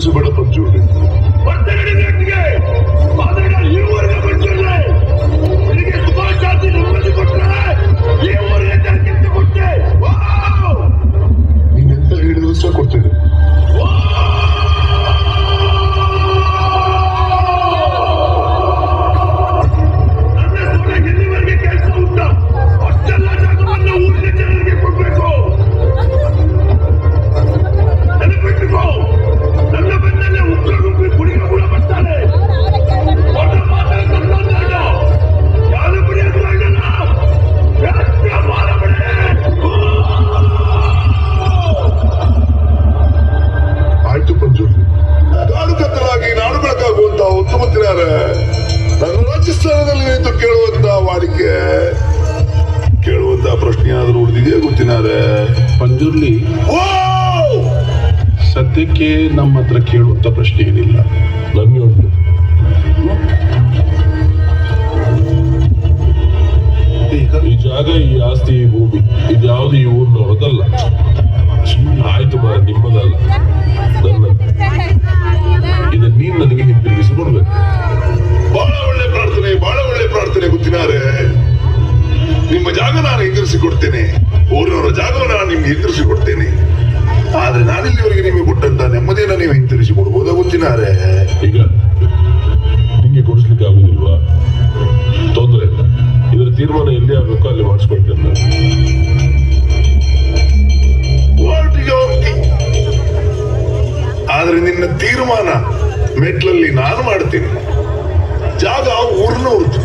ಎದುರಿಸಬೇಡ ಪಂಚುರ್ಲಿ. ನೀನೆಂತ ಹೇಳಿದ್ರು ಸಹ ಕೊಡ್ತೇನೆ. ಆಯ್ತು ಪಂಚುರ್ಲಿ, ನಾಡು ಕತ್ತಲಾಗಿ ನಾಡು ಬೆಳಕಾಗುವಂತ ಹೊತ್ತು ಗೊತ್ತಿನಾರೆ ನನ್ನ ರಾಜಸ್ಥಾನದಲ್ಲಿ ನಿಂತು ಕೇಳುವಂತ ವಾಡಿಕೆ, ಕೇಳುವಂತ ಪ್ರಶ್ನೆ ಆದ್ರೂ ಉಳಿದಿದೆಯೇ ಗೊತ್ತಿನಾರೆ ಪಂಜುರ್ಲಿ, ಸದ್ಯಕ್ಕೆ ನಮ್ಮ ಹತ್ರ ಕೇಳುವಂತ ಪ್ರಶ್ನೆ ಏನಿಲ್ಲ. ನನ್ಗೆ ಉಂಟು. ಈ ಜಾಗ, ಈ ಆಸ್ತಿ, ಈ ಭೂಮಿ ಇದ್ಯಾವುದು ಈ ಊರಿನವರದಲ್ಲ. ಆಯ್ತು ಮಾ, ನಿಮ್ಮದಲ್ಲ, ನನ್ನ. ಇದನ್ನ ನೀನ್ ನನಗೆ ಹಿಂತಿರುಗಿಸಿ ಕೊಡ್ಬೇಕು. ಬಹಳ ಒಳ್ಳೆ ಪ್ರಾರ್ಥನೆ, ಬಹಳ ಒಳ್ಳೆ ಪ್ರಾರ್ಥನೆ ಗೊತ್ತಿನಾರೆ. ನಿಮ್ಮ ಜಾಗ ನಾನು ಹಿಂದಿರಿಸಿ ಕೊಡ್ತೇನೆ, ಊರಿನವರ ಜಾಗವನ್ನು ನಾನು ನಿಮ್ಗೆ ಹಿಂದಿರಿಸಿ ಕೊಡ್ತೇನೆ. ಆದ್ರೆ ನಾನಿಲ್ಲಿವರೆಗೆ ನಿಮಗೆ ಕೊಟ್ಟಂತ ನೆಮ್ಮದಿಯನ್ನ ನೀವು ಹಿಂತಿರಿಸಿ ಕೊಡ್ಬೋದಾ ಗೊತ್ತಿನಾರೆ? ಈಗ ನಿಂಗೆ ಕೊಡಿಸ್ಲಿಕ್ಕೆ ಆಗುದಿಲ್ವಾ? ತೊಂದ್ರೆ ಇಲ್ಲ, ಇದರ ತೀರ್ಮಾನ ಎಲ್ಲಿ ಆಗ್ಬೇಕೋ ಅಲ್ಲಿ ಮಾಡಿಸ್ಕೊಳ್ತೇನೆ ನಾನು. ಕೋರ್ಟಿಗೆ ಹೋಗ್ತೀನಿ, ಆದ್ರೆ ನಿನ್ನ ತೀರ್ಮಾನ ಮೆಟ್ಲಲ್ಲಿ ನಾನು ಮಾಡ್ತೀನಿ. ಜಾಗ ಊರಿನವ್ರದ್ದು,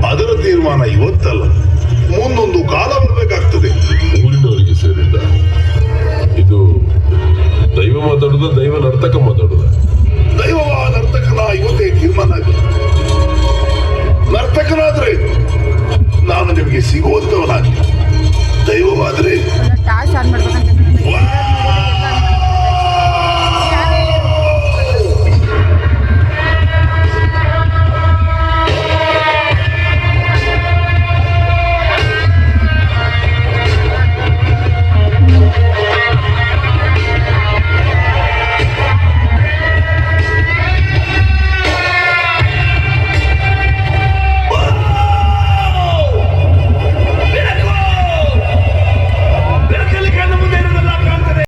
ಅದರ ತೀರ್ಮಾನ ಇವತ್ತಲ್ಲ, ಮುಂದೊಂದು ಕಾಲ ಬರಬೇಕಾಗ್ತದೆ. ಊರಿನವರಿಗೆ ಸೇರಿದ್ದ ಇದು ದೈವ ಮಾತಾಡುದ, ದೈವ ನರ್ತಕ ಮಾತಾಡುದ? ದೈವವ ನರ್ತಕನ ಇವತ್ತೇ ತೀರ್ಮಾನ ಆಗಿದೆ. ನರ್ತಕನಾದ್ರೆ ನಾನು ನಿಮಗೆ ಸಿಗುವಂತವನಾಗಲಿ,